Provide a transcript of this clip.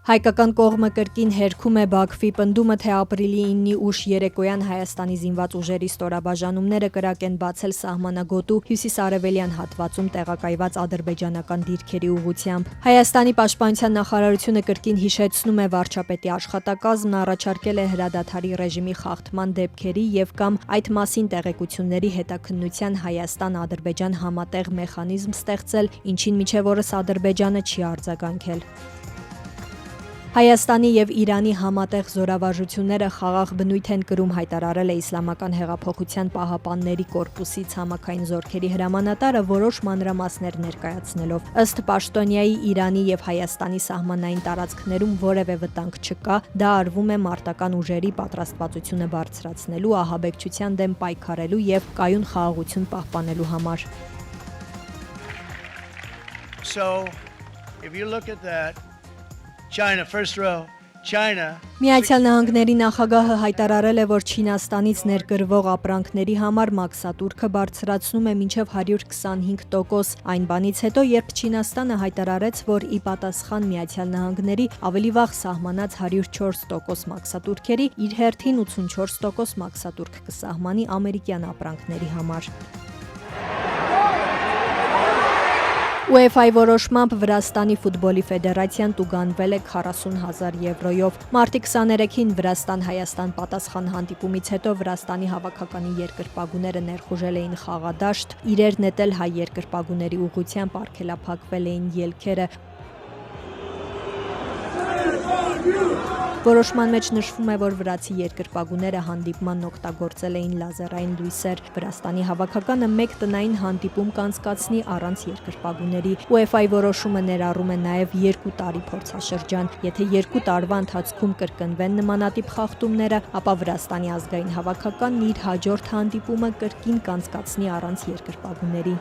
Հայկական կողմը կրկին հերքում է Բաքվի պնդումը, թե ապրիլի 9-ի ուշ երեկոյան Հայաստանի զինված ուժերի ստորաբաժանումները կրակ են բացել սահմանագոտու հյուսիսարևելյան հատվածում տեղակայված ադրբեջանական դիրքերի ուղղությամբ։ Հայաստանի պաշտպանության նախարարությունը կրկին հիշեցնում է վարչապետի աշխատակազմն առաջարկել է հրադադարի ռեժիմի խախտման դեպքերի եւ կամ այդ մասին տեղեկությունների հետաքննության Հայաստան-Ադրբեջան համատեղ մեխանիզմ ստեղծել, ինչին մինչև օրս Ադրբեջանը չի արձագանքել։ Հայաստանի եւ Իրանի համատեղ զորավարժությունները խաղաղ բնույթ են կրում, հայտարարել է Իսլամական հեղափոխության պահապանների կորպուսի ցամաքային զորքերի հրամանատարը որոշ մանրամասներ ներկայացնելով։ Ըստ պաշտոնյայի Իրանի եւ Հայաստանի սահմանային տարածքներում որևէ վտանգ չկա, դա արվում է մարտական ուժերի պատրաստվածությունը բարձրացնելու, ահաբեկչության դեմ պայքարելու եւ կայուն խաղաղություն պահպանելու համար։ So, if you look at that, China, first row, China. Միացյալ Նահանգների նախագահը հայտարարել է, որ Չինաստանից ներկրվող ապրանքների համար մաքսատուրքը բարձրացնում է մինչև 125%, այն բանից հետո, երբ Չինաստանը հայտարարեց, որ ի պատասխան Միացյալ Նահանգների ավելի վաղ սահմանած 104% մաքսատուրքերի իր հերթին 84% մաքսատուրք կսահմանի ամերիկյան ապրանքների համար։ UEFA-ի որոշմամբ Վրաստանի ֆուտբոլի ֆեդերացիան տուգանվել է 40,000 եվրոյով։ Մարտի 23-ին Վրաստան-Հայաստան պատասխան հանդիպումից հետո Վրաստանի հավաքականի երկրպագուները ներխուժել էին խաղադաշտ, իրեր նետել հայ երկրպագուների ուղղությամբ արգելափակվել էին ելքերը։ Որոշման մեջ նշվում է, որ վրացի երկրպագուները հանդիպման օգտագործել էին լազերային լույսեր։ Վրաստանի հավաքականը մեկ տնային հանդիպում կանցկացնի առանց երկրպագուների։ UEFA-ի որոշումը ներառում է նաև 2 տարի փորձաշրջան։ Եթե 2 տարվա ընթացքում կրկնվեն նմանատիպ խախտումները, ապա Վրաստանի ազգային հավաքականն իր հաջորդ հանդիպումը կրկին կանցկացնի առանց երկրպագուների։